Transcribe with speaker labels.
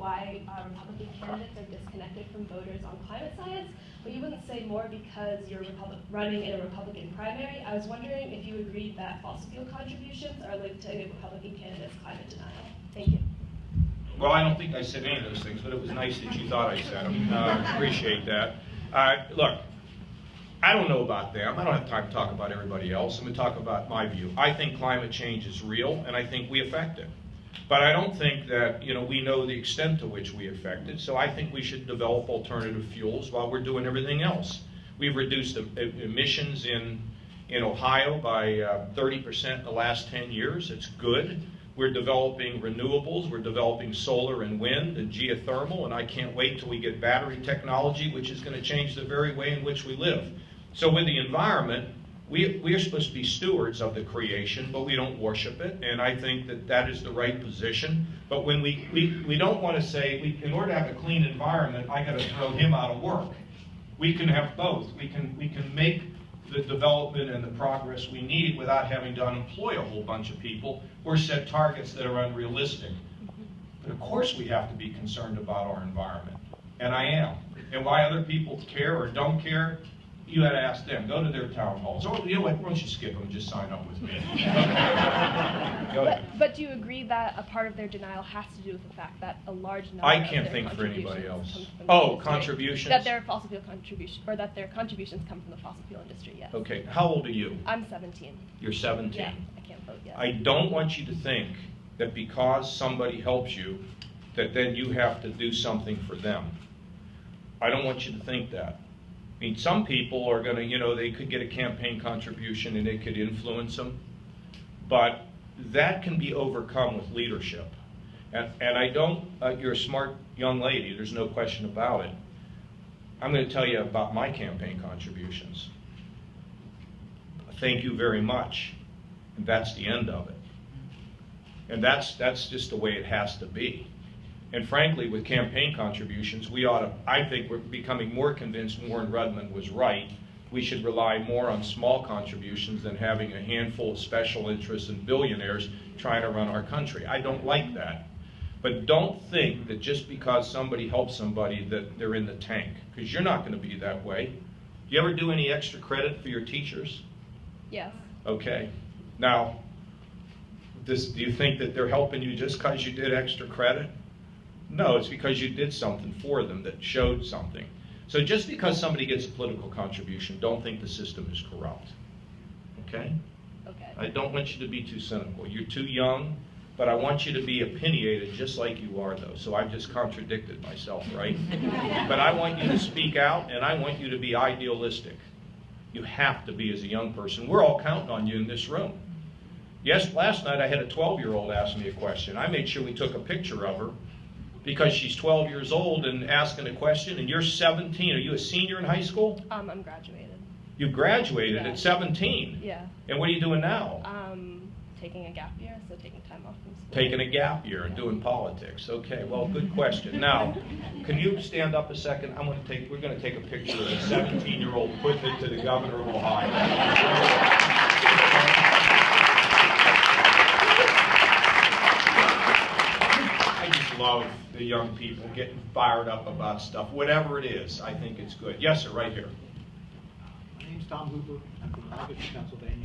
Speaker 1: why Republican candidates are disconnected from voters on climate science, but you wouldn't say more because you're running in a Republican primary. I was wondering if you agreed that fossil fuel contributions are linked to a Republican candidate's climate denial. Thank you.
Speaker 2: Well, I don't think I said any of those things, but it was nice that you thought I said them. Appreciate that. Look, I don't know about them. I don't have time to talk about everybody else. I'm going to talk about my view. I think climate change is real, and I think we affect it. But I don't think that we know the extent to which we affect it, so I think we should develop alternative fuels while we're doing everything else. We've reduced emissions in Ohio by 30% in the last 10 years. It's good. We're developing renewables, we're developing solar and wind and geothermal, and I can't wait till we get battery technology, which is going to change the very way in which we live. So with the environment, we are supposed to be stewards of the creation, but we don't worship it, and I think that that is the right position. But when we don't want to say, in order to have a clean environment, I got to throw him out of work. We can have both. We can make the development and the progress we need without having to unemploy a whole bunch of people or set targets that are unrealistic. But of course we have to be concerned about our environment, and I am. And why other people care or don't care, you had to ask them. Go to their town halls. Or you know what, why don't you skip them and just sign up with me. Go ahead.
Speaker 1: But do you agree that a part of their denial has to do with the fact that a large number
Speaker 2: I
Speaker 1: of
Speaker 2: can't
Speaker 1: their
Speaker 2: think for anybody else.
Speaker 1: come from
Speaker 2: Oh,
Speaker 1: the industry?
Speaker 2: contributions?
Speaker 1: That their fossil fuel contributions, or that their contributions come from the fossil fuel industry, yes.
Speaker 2: Okay, how old are you?
Speaker 1: I'm 17.
Speaker 2: You're 17.
Speaker 1: Yeah, I can't vote yet.
Speaker 2: I don't want you to think that because somebody helps you, that then you have to do something for them. I don't want you to think that. I mean, some people are going to, they could get a campaign contribution and it could influence them, but that can be overcome with leadership. And I don't, you're a smart young lady, there's no question about it. I'm going to tell you about my campaign contributions. Thank you very much. And that's the end of it. And that's just the way it has to be. And frankly, with campaign contributions, I think we're becoming more convinced Warren Rudman was right. We should rely more on small contributions than having a handful of special interests and billionaires trying to run our country. I don't like that. But don't think that just because somebody helps somebody that they're in the tank, because you're not going to be that way. Do you ever do any extra credit for your teachers?
Speaker 1: Yes.
Speaker 2: Okay. Now, do you think that they're helping you just because you did extra credit? No, it's because you did something for them that showed something. So just because somebody gets a political contribution, don't think the system is corrupt. Okay? Okay. I don't want you to be too cynical. You're too young, but I want you to be opinionated just like you are, though. So I've just contradicted myself, right? But I want you to speak out, and I want you to be idealistic. You have to be as a young person. We're all counting on you in this room. Yes, last night I had a 12-year-old ask me a question. I made sure we took a picture of her, because she's 12 years old and asking a question, and you're 17. Are you a senior in high school?
Speaker 1: I'm graduated.
Speaker 2: You graduated at 17?
Speaker 1: Yeah.
Speaker 2: And what are you doing now?
Speaker 1: Taking a gap year, so taking time off from school.
Speaker 2: Taking a gap year and doing politics. Okay, well, good question. Now, can you stand up a second? We're going to take a picture of a 17-year-old putting it to the governor of Ohio. Love the young people getting fired up about stuff, whatever it is. I think it's good. Yes, sir, right here.
Speaker 3: My name's Tom Hooper. I'm from Pennsylvania.